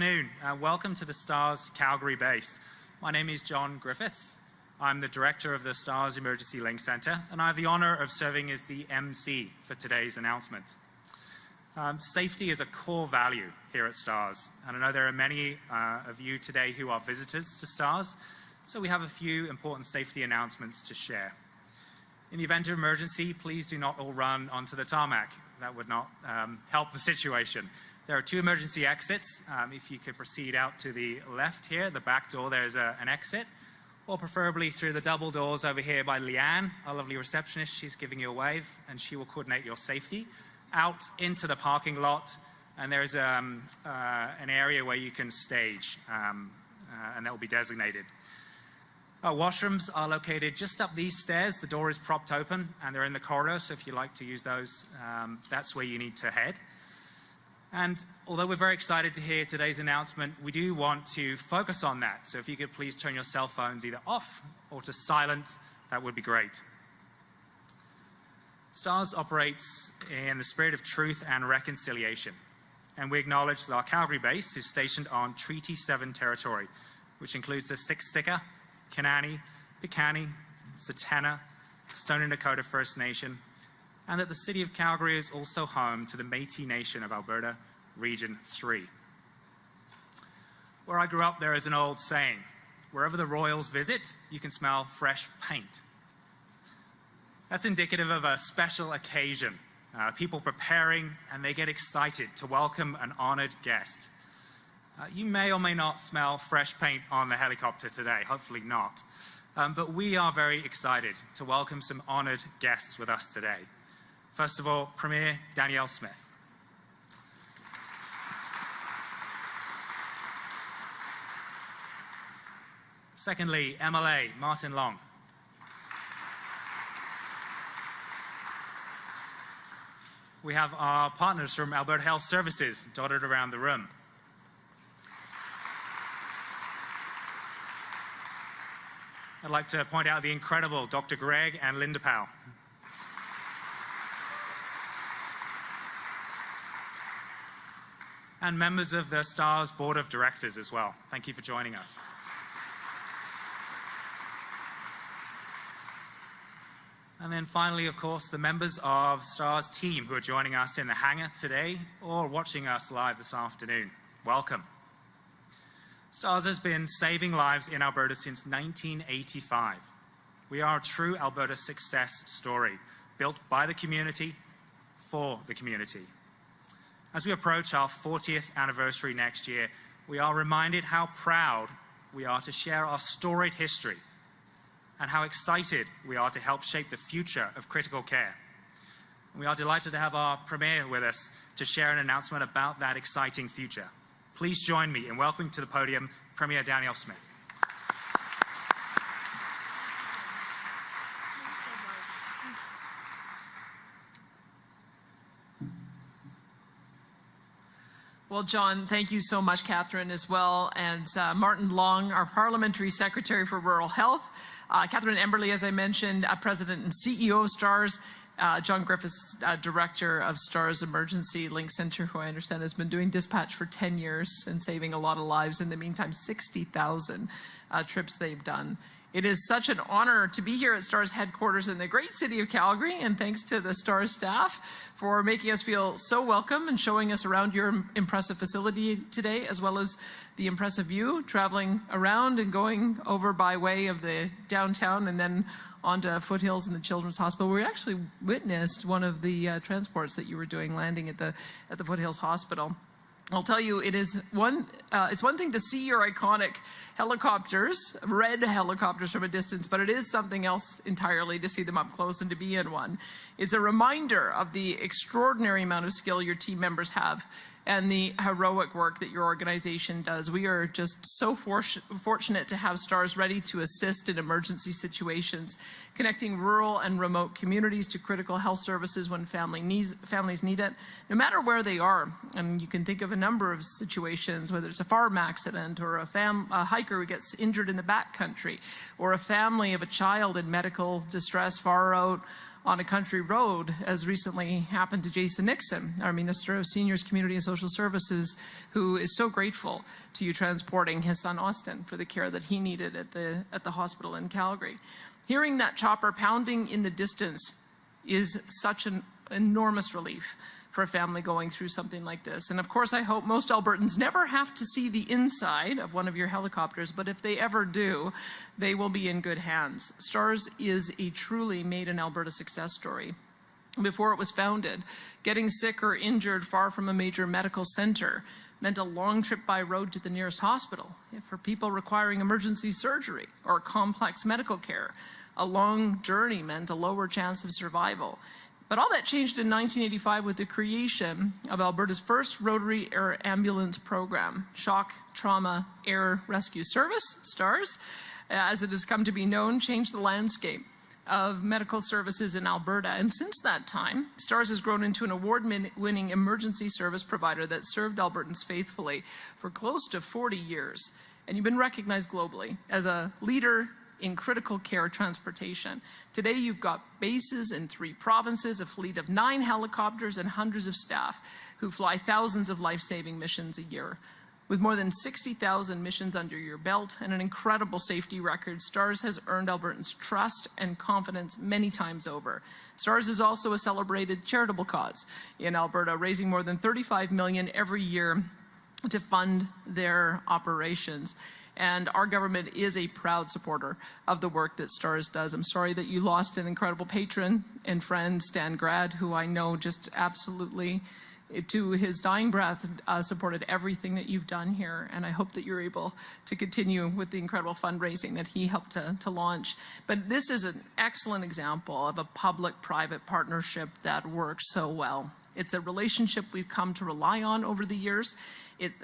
afternoon. Welcome to the STARS Calgary base. My name is John Griffiths. I'm the director of the STARS Emergency Link Centre, and I have the honour of serving as the MC for today's announcement. Safety is a core value here at STARS, and I know there are many of you today who are visitors to STARS, so we have a few important safety announcements to share. In the event of emergency, please do not all run onto the tarmac. That would not help the situation. There are 2 emergency exits. If you could proceed out to the left here, the back door, there's an exit, or preferably through the double doors over here by Leanne, our lovely receptionist. She's giving you a wave, and she will coordinate your safety. Out into the parking lot, and there's an area where you can stage, and that will be designated. Our washrooms are located just up these stairs. The door is propped open, and they're in the corridor, so if you like to use those, that's where you need to head. And although we're very excited to hear today's announcement, we do want to focus on that. So if you could please turn your cell phones either off or to silent, that would be great. STARS operates in the spirit of truth and reconciliation. And we acknowledge that our Calgary base is stationed on Treaty 7 territory, which includes the Siksika, Kanani, Piikani, Tsuut'ina, Stoney Nakoda First Nation, and that the city of Calgary is also home to the Métis Nation of Alberta, Region 3. Where I grew up, there is an old saying, wherever the royals visit, you can smell fresh paint. That's indicative of a special occasion, people preparing, and they get excited to welcome an honored guest. You may or may not smell fresh paint on the helicopter today, hopefully not. But we are very excited to welcome some honored guests with us today. First of all, Premier Danielle Smith. Secondly, MLA Martin Long. We have our partners from Alberta Health Services dotted around the room. I'd like to point out the incredible Dr. Greg and Linda Powell. And members of the STARS Board of Directors as well. Thank you for joining us. And then finally, of course, the members of STARS team who are joining us in the hangar today or watching us live this afternoon. Welcome. STARS has been saving lives in Alberta since 1985. We are a true Alberta success story, built by the community, for the community. As we approach our 40th anniversary next year, we are reminded how proud we are to share our storied history and how excited we are to help shape the future of critical care. We are delighted to have our Premier with us to share an announcement about that exciting future. Please join me in welcoming to the podium Premier Danielle Smith. Well, John, thank you so much, Katherine, as well, and Martin Long, our Parliamentary Secretary for Rural Health, Katherine Emberly, as I mentioned, President and CEO of STARS, John Griffiths, Director of STARS Emergency Link Centre, who I understand has been doing dispatch for 10 years and saving a lot of lives. In the meantime, 60,000 trips they've done. It is such an honor to be here at STARS headquarters in the great city of Calgary, and thanks to the STARS staff for making us feel so welcome and showing us around your impressive facility today, as well as the impressive view, traveling around and going over by way of the downtown and then onto Foothills and the Children's Hospital. We actually witnessed one of the transports that you were doing landing at the Foothills Hospital. I'll tell you, it's one thing to see your iconic helicopters, red helicopters from a distance, but it is something else entirely to see them up close and to be in one. It's a reminder of the extraordinary amount of skill your team members have and the heroic work that your organization does. We are just so fortunate to have STARS ready to assist in emergency situations, connecting rural and remote communities to critical health services when families need it, no matter where they are. And you can think of a number of situations, whether it's a farm accident or a hiker who gets injured in the backcountry, or a family of a child in medical distress far out on a country road, as recently happened to Jason Nixon, our Minister of Seniors, Community and Social Services, who is so grateful to you transporting his son Austin for the care that he needed at the hospital in Calgary. Hearing that chopper pounding in the distance is such an enormous relief for a family going through something like this. And of course, I hope most Albertans never have to see the inside of one of your helicopters, but if they ever do, they will be in good hands. STARS is a truly made in Alberta success story. Before it was founded, getting sick or injured far from a major medical center meant a long trip by road to the nearest hospital. For people requiring emergency surgery or complex medical care, a long journey meant a lower chance of survival. But all that changed in 1985 with the creation of Alberta's first rotary air ambulance program, Shock Trauma Air Rescue Service, STARS, as it has come to be known, changed the landscape of medical services in Alberta. And since that time, STARS has grown into an award-winning emergency service provider that served Albertans faithfully for close to 40 years. And you've been recognized globally as a leader in critical care transportation. Today, you've got bases in 3 provinces, a fleet of 9 helicopters, and hundreds of staff who fly thousands of life-saving missions a year. With more than 60,000 missions under your belt and an incredible safety record, STARS has earned Albertans' trust and confidence many times over. STARS is also a celebrated charitable cause in Alberta, raising more than $35 million every year to fund their operations. And our government is a proud supporter of the work that STARS does. I'm sorry that you lost an incredible patron and friend, Stan Grad, who I know just absolutely, to his dying breath, supported everything that you've done here. And I hope that you're able to continue with the incredible fundraising that he helped to launch. But this is an excellent example of a public-private partnership that works so well. It's a relationship we've come to rely on over the years.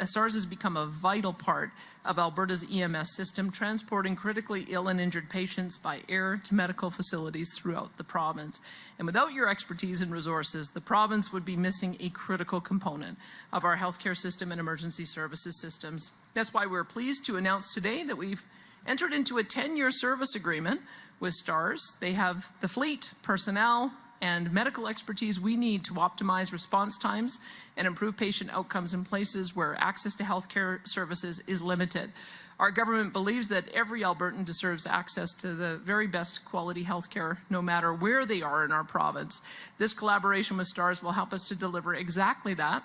STARS has become a vital part of Alberta's EMS system, transporting critically ill and injured patients by air to medical facilities throughout the province. And without your expertise and resources, the province would be missing a critical component of our healthcare system and emergency services systems. That's why we're pleased to announce today that we've entered into a 10-year service agreement with STARS. They have the fleet, personnel, and medical expertise we need to optimize response times and improve patient outcomes in places where access to healthcare services is limited. Our government believes that every Albertan deserves access to the very best quality healthcare, no matter where they are in our province. This collaboration with STARS will help us to deliver exactly that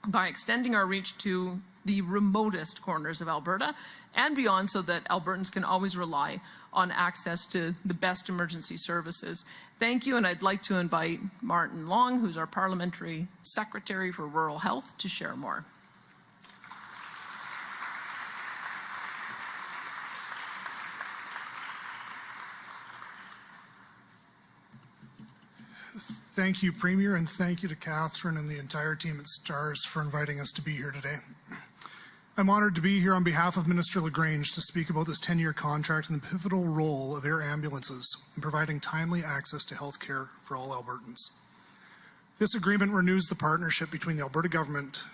by extending our reach to the remotest corners of Alberta and beyond, so that Albertans can always rely on access to the best emergency services. Thank you, and I'd like to invite Martin Long, who's our Parliamentary Secretary for Rural Health, to share more. Thank you, Premier, and thank you to Katherine and the entire team at STARS for inviting us to be here today. I'm honored to be here on behalf of Minister LaGrange to speak about this 10-year contract and the pivotal role of air ambulances in providing timely access to health care for all Albertans. This agreement renews the partnership between the Alberta government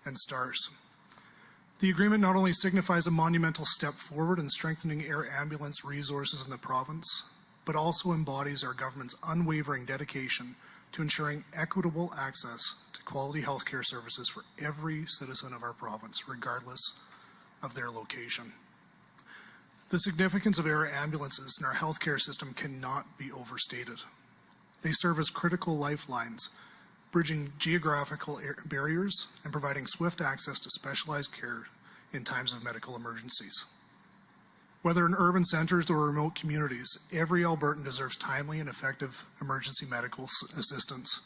and STARS. The agreement not only signifies a monumental step forward in strengthening air ambulance resources in the province, but also embodies our government's unwavering dedication to ensuring equitable access to quality healthcare services for every citizen of our province, regardless of their location. The significance of air ambulances in our healthcare system cannot be overstated. They serve as critical lifelines, bridging geographical barriers and providing swift access to specialized care in times of medical emergencies. Whether in urban centers or remote communities, every Albertan deserves timely and effective emergency medical assistance.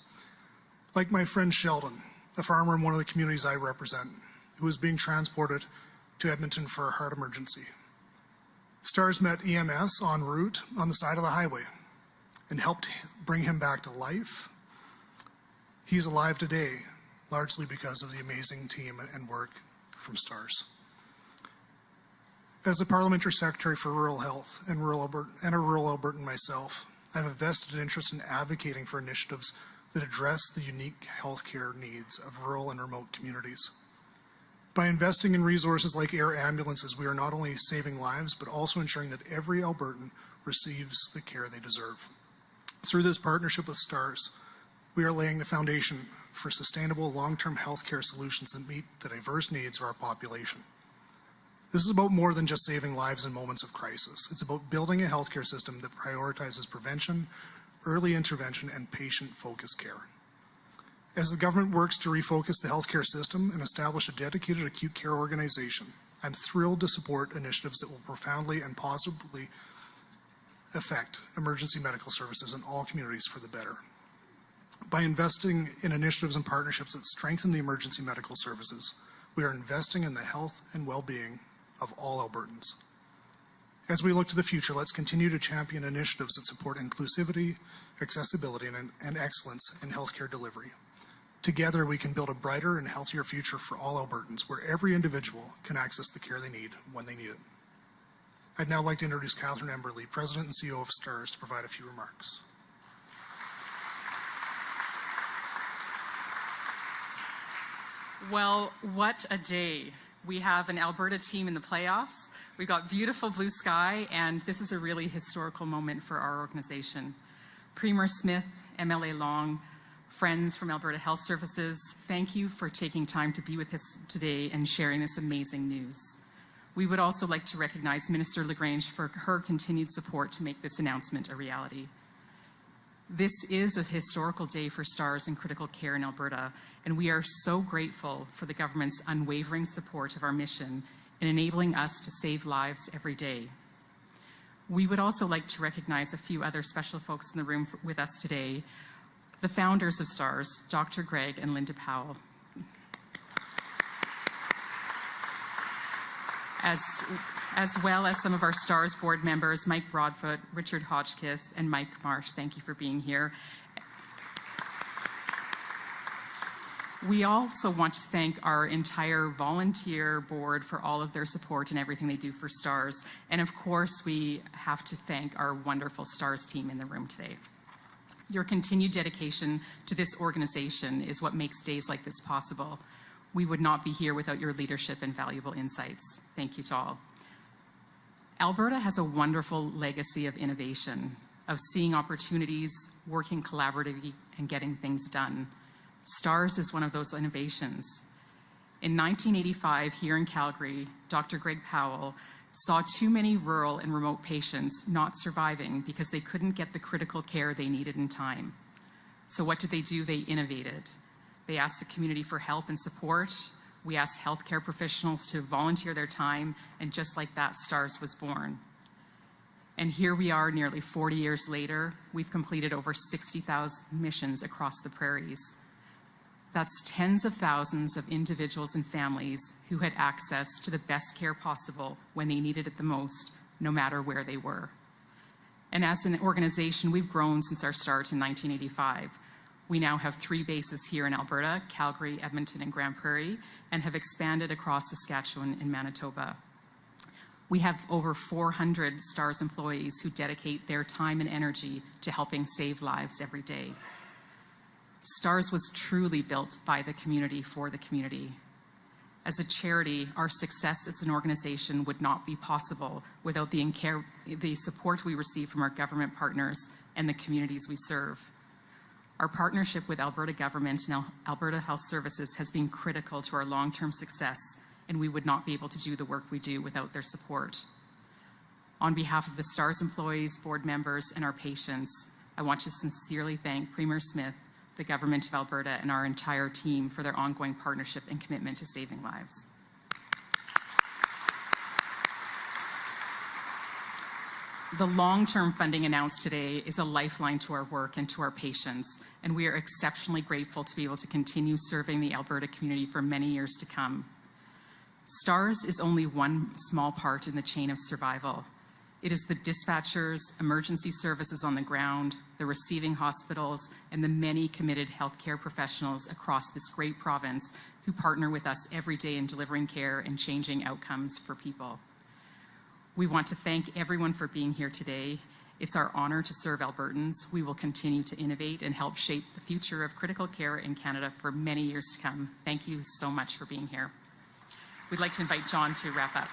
Like my friend Sheldon, a farmer in one of the communities I represent, who is being transported to Edmonton for a heart emergency. STARS met EMS en route on the side of the highway and helped bring him back to life. He's alive today, largely because of the amazing team and work from STARS. As the Parliamentary Secretary for Rural Health and a rural Albertan myself, I have a vested interest in advocating for initiatives that address the unique healthcare needs of rural and remote communities. By investing in resources like air ambulances, we are not only saving lives, but also ensuring that every Albertan receives the care they deserve. Through this partnership with STARS, we are laying the foundation for sustainable long-term healthcare solutions that meet the diverse needs of our population. This is about more than just saving lives in moments of crisis. It's about building a healthcare system that prioritizes prevention, early intervention, and patient-focused care. As the government works to refocus the healthcare system and establish a dedicated acute care organization, I'm thrilled to support initiatives that will profoundly and positively affect emergency medical services in all communities for the better. By investing in initiatives and partnerships that strengthen the emergency medical services, we are investing in the health and well-being of all Albertans. As we look to the future, let's continue to champion initiatives that support inclusivity, accessibility, and excellence in healthcare delivery. Together, we can build a brighter and healthier future for all Albertans, where every individual can access the care they need when they need it. I'd now like to introduce Katherine Emberly, President and CEO of STARS, to provide a few remarks. Well, what a day. We have an Alberta team in the playoffs. We've got beautiful blue sky, and this is a really historical moment for our organization. Premier Smith, MLA Long, friends from Alberta Health Services, thank you for taking time to be with us today and sharing this amazing news. We would also like to recognize Minister LaGrange for her continued support to make this announcement a reality. This is a historical day for STARS in critical care in Alberta, and we are so grateful for the government's unwavering support of our mission in enabling us to save lives every day. We would also like to recognize a few other special folks in the room with us today. The founders of STARS, Dr. Greg and Linda Powell, as well as some of our STARS board members, Mike Broadfoot, Richard Hodgkiss, and Mike Marsh. Thank you for being here. We also want to thank our entire volunteer board for all of their support and everything they do for STARS. And of course, we have to thank our wonderful STARS team in the room today. Your continued dedication to this organization is what makes days like this possible. We would not be here without your leadership and valuable insights. Thank you to all. Alberta has a wonderful legacy of innovation, of seeing opportunities, working collaboratively, and getting things done. STARS is one of those innovations. In 1985, here in Calgary, Dr. Greg Powell saw too many rural and remote patients not surviving because they couldn't get the critical care they needed in time. So what did? They innovated. They asked the community for help and support. We asked healthcare professionals to volunteer their time, and just like that, STARS was born. And here we are nearly 40 years later. We've completed over 60,000 missions across the prairies. That's tens of thousands of individuals and families who had access to the best care possible when they needed it the most, no matter where they were. And as an organization, we've grown since our start in 1985. We now have 3 bases here in Alberta, Calgary, Edmonton, and Grand Prairie, and have expanded across Saskatchewan and Manitoba. We have over 400 STARS employees who dedicate their time and energy to helping save lives every day. STARS was truly built by the community for the community. As a charity, our success as an organization would not be possible without the support we receive from our government partners and the communities we serve. Our partnership with Alberta government and Alberta Health Services has been critical to our long-term success, and we would not be able to do the work we do without their support. On behalf of the STARS employees, board members, and our patients, I want to sincerely thank Premier Smith, the Government of Alberta, and our entire team for their ongoing partnership and commitment to saving lives. The long-term funding announced today is a lifeline to our work and to our patients, and we are exceptionally grateful to be able to continue serving the Alberta community for many years to come. STARS is only one small part in the chain of survival. It is the dispatchers, emergency services on the ground, the receiving hospitals, and the many committed healthcare professionals across this great province who partner with us every day in delivering care and changing outcomes for people. We want to thank everyone for being here today. It's our honor to serve Albertans. We will continue to innovate and help shape the future of critical care in Canada for many years to come. Thank you so much for being here. We'd like to invite John to wrap up.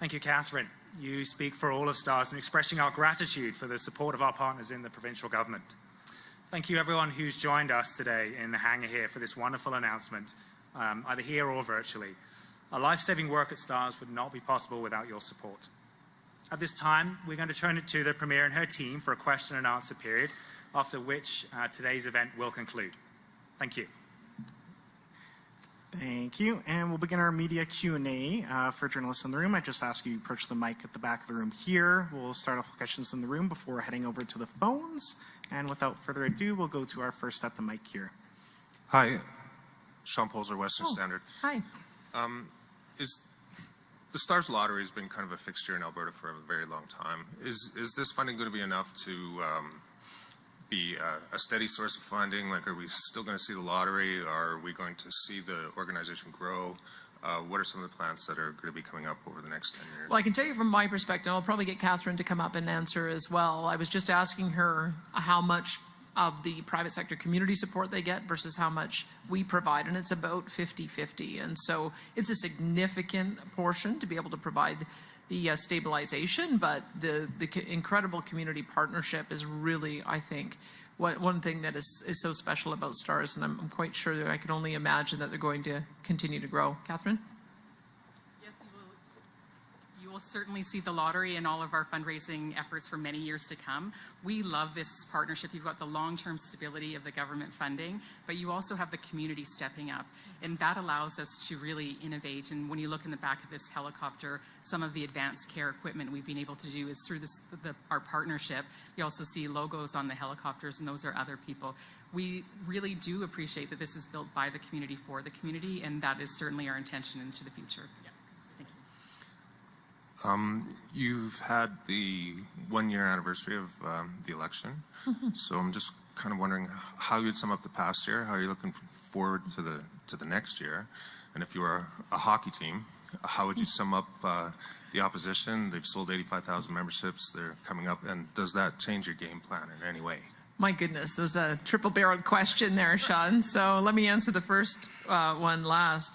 Thank you, Katherine. You speak for all of STARS in expressing our gratitude for the support of our partners in the provincial government. Thank you everyone who's joined us today in the hangar here for this wonderful announcement, either here or virtually. Our life-saving work at STARS would not be possible without your support. At this time, we're going to turn it to the Premier and her team for a question and answer period, after which today's event will conclude. Thank you. Thank you. And we'll begin our media Q&A for journalists in the room. I just ask you to approach the mic at the back of the room here. We'll start off with questions in the room before heading over to the phones. And without further ado, we'll go to our first at the mic here. Hi, Sean Polzer, Western Standard. Hi. The STARS lottery has been kind of a fixture in Alberta for a very long time. Is this funding going to be enough to be a steady source of funding? Like, are we still going to see the lottery? Are we going to see the organization grow? What are some of the plans that are going to be coming up over the next 10 years? Well, I can tell you from my perspective, I'll probably get Katherine to come up and answer as well. I was just asking her how much of the private sector community support they get versus how much we provide, and it's about 50-50. And so it's a significant portion to be able to provide the stabilization, but the incredible community partnership is really, I think, one thing that is so special about STARS, and I'm quite sure that I can only imagine that they're going to continue to grow. Katherine? Yes, you will certainly see the lottery and all of our fundraising efforts for many years to come. We love this partnership. You've got the long-term stability of the government funding, but you also have the community stepping up. And that allows us to really innovate. And when you look in the back of this helicopter, some of the advanced care equipment we've been able to do is through our partnership. You also see logos on the helicopters, and those are other people. We really do appreciate that this is built by the community for the community, and that is certainly our intention into the future. Yeah. Thank you. You've had the 1-year anniversary of the election. So I'm just kind of wondering how you'd sum up the past year, how are you looking forward to the next year, and if you were a hockey team, how would you sum up the opposition? They've sold 85,000 memberships, they're coming up, and does that change your game plan in any way? My goodness, there's a triple-barreled question there, Sean. So let me answer the first one last.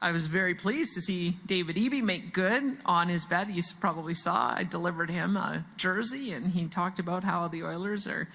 I was very pleased to see David Eby make good on his bet. You probably saw I delivered him a jersey, and he talked about how the Oilers are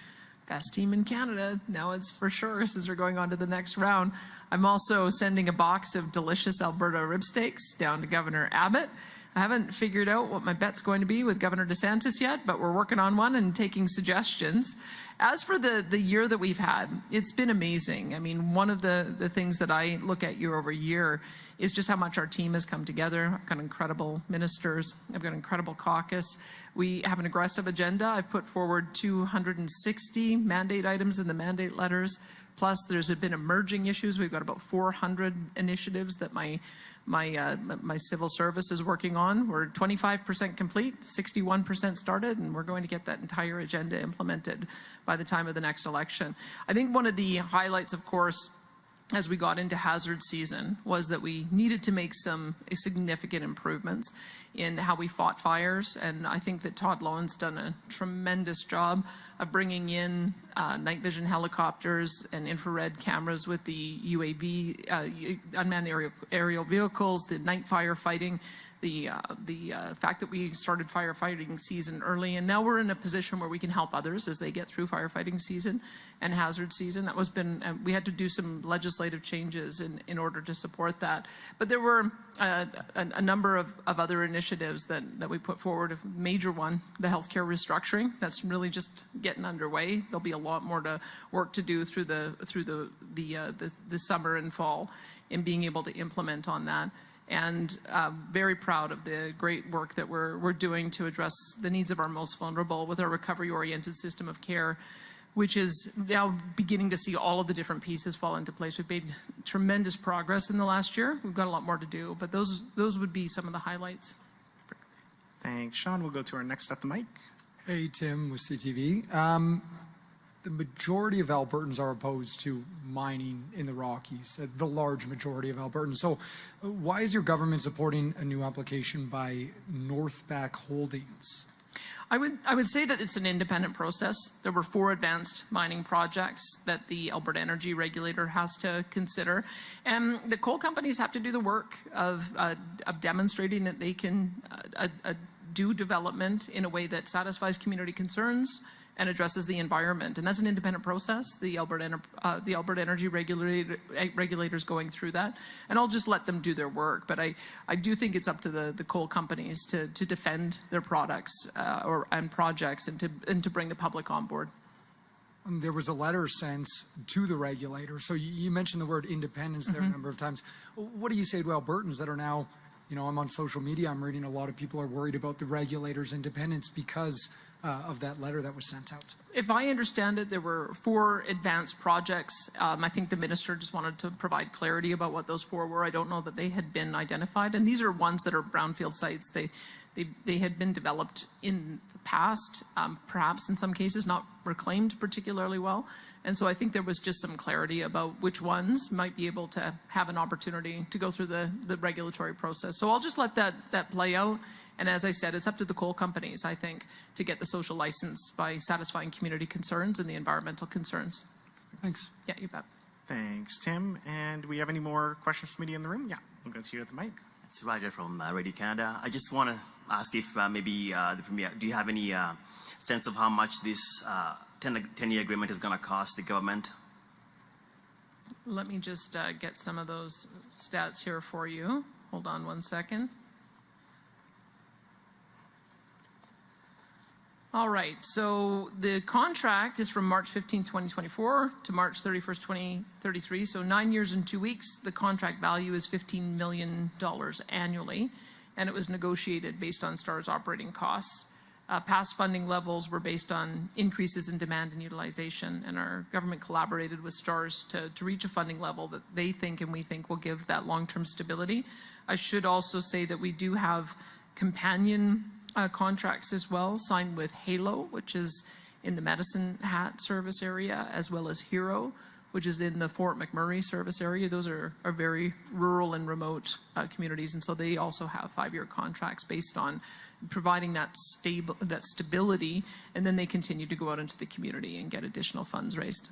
best team in Canada. Now it's for sure, since we're going on to the next round. I'm also sending a box of delicious Alberta rib steaks down to Governor Abbott. I haven't figured out what my bet's going to be with Governor DeSantis yet, but we're working on one and taking suggestions. As for the year that we've had, it's been amazing. I mean, one of the things that I look at year over year is just how much our team has come together. I've got incredible ministers. I've got an incredible caucus. We have an aggressive agenda. I've put forward 260 mandate items in the mandate letters. Plus, there's been emerging issues. We've got about 400 initiatives that my civil service is working on. We're 25% complete, 61% started, and we're going to get that entire agenda implemented by the time of the next election. I think one of the highlights, of course, as we got into hazard season, was that we needed to make some significant improvements in how we fought fires. And I think that Todd Lowen's done a tremendous job of bringing in night vision helicopters and infrared cameras with the UAV, unmanned aerial vehicles, the night firefighting, the fact that we started firefighting season early, and now we're in a position where we can help others as they get through firefighting season and hazard season. That was we had to do some legislative changes in order to support that. But there were a number of other initiatives that we put forward. A major one, the healthcare restructuring, that's really just getting underway. There'll be a lot more work to do through the summer and fall in being able to implement on that. And very proud of the great work that we're doing to address the needs of our most vulnerable with our recovery-oriented system of care, which is now beginning to see all of the different pieces fall into place. We've made tremendous progress in the last year. We've got a lot more to do, but those would be some of the highlights. Thanks, Sean. We'll go to our next at the mic. Hey, Tim with CTV. The majority of Albertans are opposed to mining in the Rockies, the large majority of Albertans. So why is your government supporting a new application by Northback Holdings? I would say that it's an independent process. There were 4 advanced mining projects that the Alberta Energy Regulator has to consider. And the coal companies have to do the work of demonstrating that they can do development in a way that satisfies community concerns and addresses the environment. And that's an independent process. The Alberta Energy Regulator is going through that. And I'll just let them do their work. But I do think it's up to the coal companies to defend their products and projects and to bring the public on board. There was a letter sent to the regulator. So you mentioned the word independence there a number of times. What do you say to Albertans that are now, I'm on social media, I'm reading a lot of people are worried about the regulator's independence because of that letter that was sent out? If I understand it, there were 4 advanced projects. I think the minister just wanted to provide clarity about what those 4 were. I don't know that they had been identified. And these are ones that are brownfield sites. They had been developed in the past, perhaps in some cases not reclaimed particularly well. And so I think there was just some clarity about which ones might be able to have an opportunity to go through the regulatory process. So I'll just let that play out. And as I said, it's up to the coal companies, I think, to get the social license by satisfying community concerns and the environmental concerns. Thanks. Yeah, you bet. Thanks, Tim. And do we have any more questions from media in the room? Yeah, we'll go to you at the mic. It's Roger from Radio Canada. I just want to ask if maybe the Premier, do you have any sense of how much this 10-year agreement is going to cost the government? Let me just get some of those stats here for you. Hold on one second. All right, so the contract is from March 15, 2024 to March 31st, 2033. So 9 years and 2 weeks. The contract value is $15 million annually, and it was negotiated based on STAR's operating costs. Past funding levels were based on increases in demand and utilization, and our government collaborated with STARS to reach a funding level that they think and we think will give that long-term stability. I should also say that we do have companion contracts as well, signed with HALO, which is in the Medicine Hat service area, as well as HERO, which is in the Fort McMurray service area. Those are very rural and remote communities, and so they also have 5-year contracts based on providing that stability, and then they continue to go out into the community and get additional funds raised.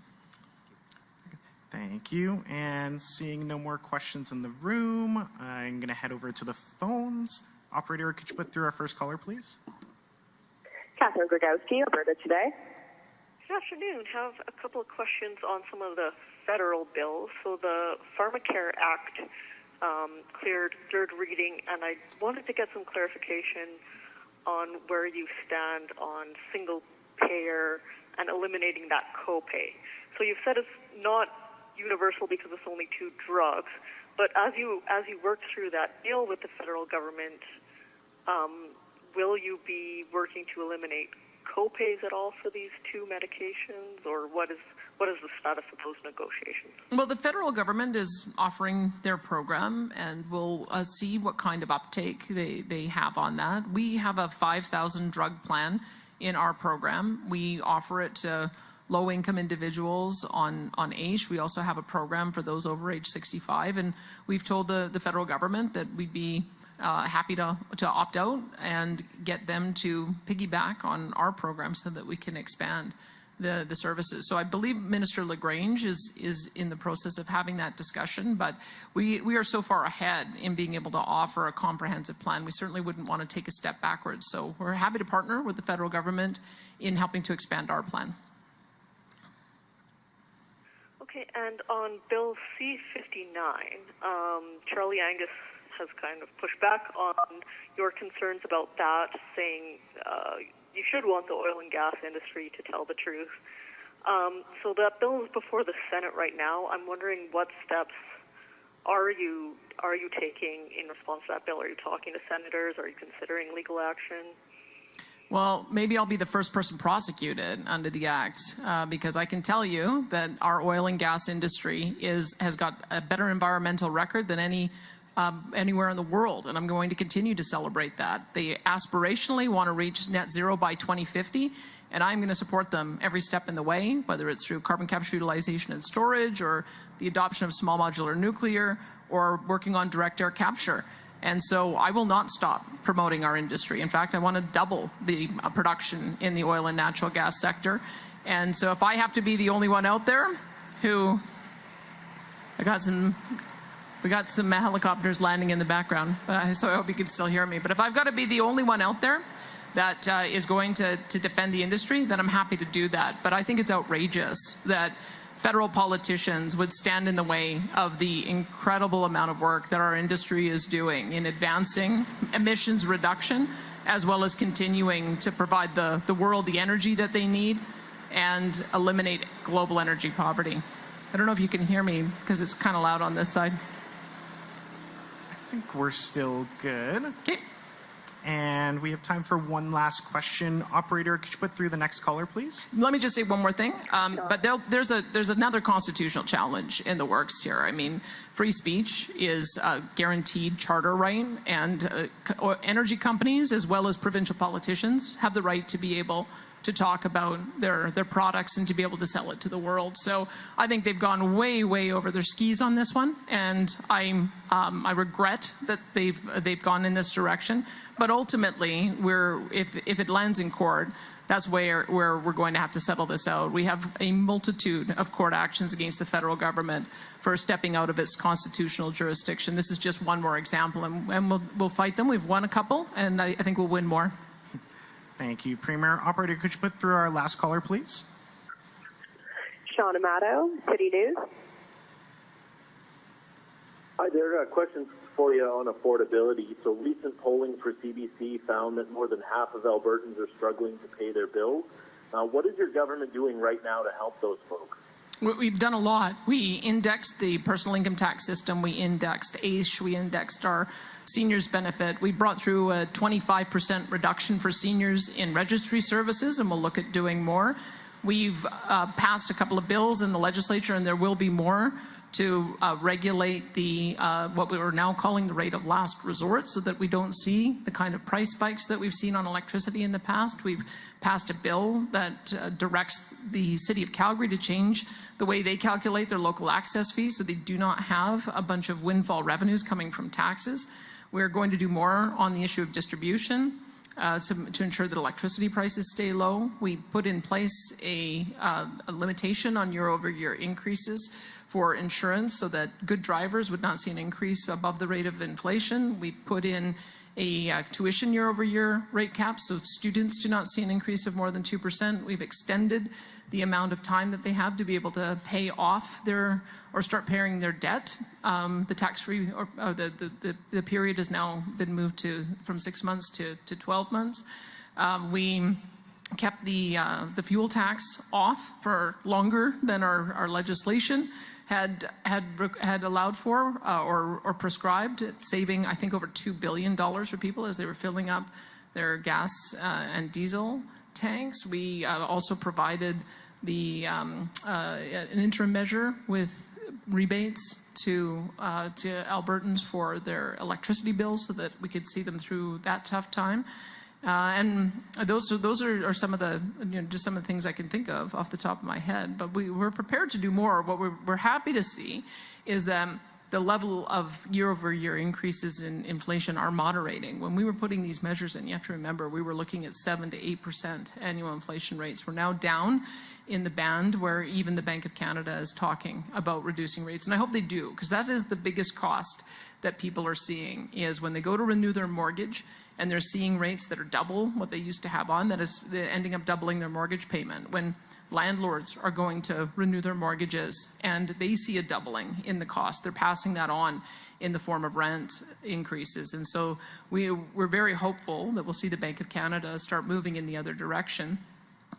Thank you. And seeing no more questions in the room, I'm going to head over to the phones. Operator, could you put through our first caller, please? Catherine Gregowski, Alberta Today. Good afternoon. Have a couple of questions on some of the federal bills. So the Pharmacare Act cleared 3rd reading, and I wanted to get some clarification on where you stand on single payer and eliminating that copay. So you've said it's not universal because it's only 2 drugs, but as you work through that deal with the federal government, will you be working to eliminate copays at all for these 2 medications, or what is the status of those negotiations? Well, the federal government is offering their program, and we'll see what kind of uptake they have on that. We have a 5,000 drug plan in our program. We offer it to low-income individuals on AISH. We also have a program for those over age 65, and we've told the federal government that we'd be happy to opt out and get them to piggyback on our program so that we can expand the services. So I believe Minister LaGrange is in the process of having that discussion, but we are so far ahead in being able to offer a comprehensive plan. We certainly wouldn't want to take a step backwards. So we're happy to partner with the federal government in helping to expand our plan. Okay, and on Bill C-59, Charlie Angus has kind of pushed back on your concerns about that, saying you should want the oil and gas industry to tell the truth. So that bill is before the Senate right now. I'm wondering what steps are you taking in response to that bill? Are you talking to senators? Are you considering legal action? Well, maybe I'll be the first person prosecuted under the Act, because I can tell you that our oil and gas industry has got a better environmental record than anywhere in the world, and I'm going to continue to celebrate that. They aspirationally want to reach net zero by 2050, and I'm going to support them every step in the way, whether it's through carbon capture, utilization, and storage, or the adoption of small modular nuclear, or working on direct air capture. And so I will not stop promoting our industry. In fact, I want to double the production in the oil and natural gas sector. And so if I have to be the only one out there who, we got some helicopters landing in the background, so I hope you can still hear me. But if I've got to be the only one out there that is going to defend the industry, then I'm happy to do that. But I think it's outrageous that federal politicians would stand in the way of the incredible amount of work that our industry is doing in advancing emissions reduction, as well as continuing to provide the world the energy that they need and eliminate global energy poverty. I don't know if you can hear me because it's kind of loud on this side. I think we're still good. Okay. And we have time for one last question. Operator, could you put through the next caller, please? Let me just say one more thing. But there's another constitutional challenge in the works here. I mean, free speech is a guaranteed charter right, and energy companies as well as provincial politicians have the right to be able to talk about their products and to be able to sell it to the world. So I think they've gone way, way over their skis on this one, and I regret that they've gone in this direction. But ultimately, if it lands in court, that's where we're going to have to settle this out. We have a multitude of court actions against the federal government for stepping out of its constitutional jurisdiction. This is just one more example, and we'll fight them. We've won a couple, and I think we'll win more. Thank you, Premier. Operator, could you put through our last caller, please? Sean Amato, City News. Hi there. Question for you on affordability. So recent polling for CBC found that more than half of Albertans are struggling to pay their bills. What is your government doing right now to help those folks? We've done a lot. We indexed the personal income tax system. We indexed AISH. We indexed our seniors benefit. We brought through a 25% reduction for seniors in registry services, and we'll look at doing more. We've passed a couple of bills in the legislature, and there will be more to regulate the what we are now calling the rate of last resort, so that we don't see the kind of price spikes that we've seen on electricity in the past. We've passed a bill that directs the City of Calgary to change the way they calculate their local access fees, so they do not have a bunch of windfall revenues coming from taxes. We're going to do more on the issue of distribution to ensure that electricity prices stay low. We put in place a limitation on year-over-year increases for insurance so that good drivers would not see an increase above the rate of inflation. We put in a tuition year-over-year rate cap so students do not see an increase of more than 2%. We've extended the amount of time that they have to be able to pay off their or start paying their debt. The tax-free or the period has now been moved from 6 months to 12 months. We kept the fuel tax off for longer than our legislation had allowed for or prescribed, saving I think over $2 billion for people as they were filling up their gas and diesel tanks. We also provided an interim measure with rebates to Albertans for their electricity bills so that we could see them through that tough time. And those are some of the just some of the things I can think of off the top of my head. But we're prepared to do more. What we're happy to see is that the level of year-over-year increases in inflation are moderating. When we were putting these measures in, you have to remember, we were looking at 7 to 8% annual inflation rates. We're now down in the band where even the Bank of Canada is talking about reducing rates. And I hope they do, because that is the biggest cost that people are seeing, is when they go to renew their mortgage and they're seeing rates that are double what they used to have on, that is ending up doubling their mortgage payment. When landlords are going to renew their mortgages and they see a doubling in the cost, they're passing that on in the form of rent increases. And so we're very hopeful that we'll see the Bank of Canada start moving in the other direction.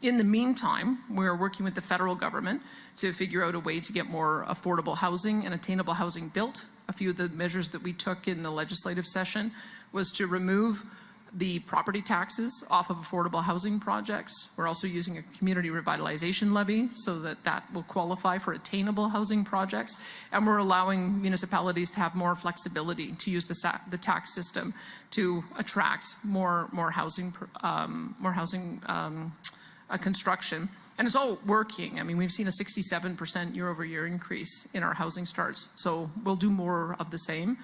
In the meantime, we're working with the federal government to figure out a way to get more affordable housing and attainable housing built. A few of the measures that we took in the legislative session was to remove the property taxes off of affordable housing projects. We're also using a community revitalization levy so that that will qualify for attainable housing projects. And we're allowing municipalities to have more flexibility to use the tax system to attract more housing construction. And it's all working. I mean, we've seen a 67% year-over-year increase in our housing starts. So we'll do more of the same.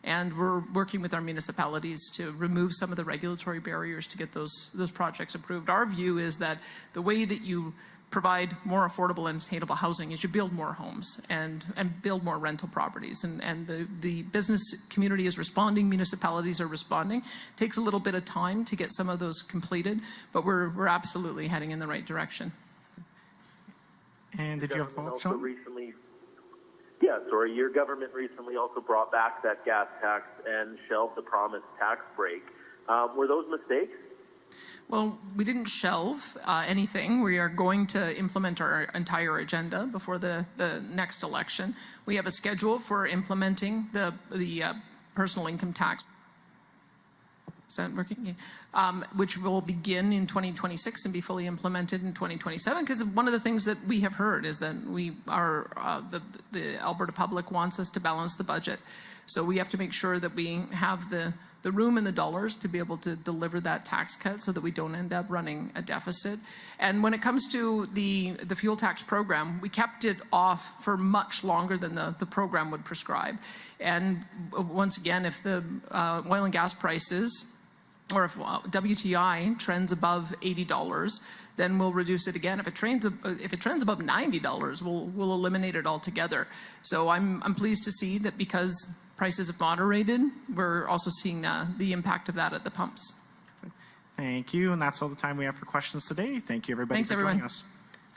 And we're working with our municipalities to remove some of the regulatory barriers to get those projects approved. Our view is that the way that you provide more affordable and attainable housing is you build more homes and build more rental properties. And the business community is responding, municipalities are responding. It takes a little bit of time to get some of those completed, but we're absolutely heading in the right direction. And did you have a follow-up, Sean? Your government recently also brought back that gas tax and shelved the promised tax break. Were those mistakes? Well, we didn't shelve anything. We are going to implement our entire agenda before the next election. We have a schedule for implementing the personal income tax. Is that working? Which will begin in 2026 and be fully implemented in 2027. Because one of the things that we have heard is that the Alberta public wants us to balance the budget. So we have to make sure that we have the room and the dollars to be able to deliver that tax cut so that we don't end up running a deficit. And when it comes to the fuel tax program, we kept it off for much longer than the program would prescribe. And once again, if the oil and gas prices, or if WTI trends above $80, then we'll reduce it again. If it trends above $90, we'll eliminate it altogether. So I'm pleased to see that because prices have moderated, we're also seeing the impact of that at the pumps. Thank you, and that's all the time we have for questions today. Thank you, everybody, for joining us.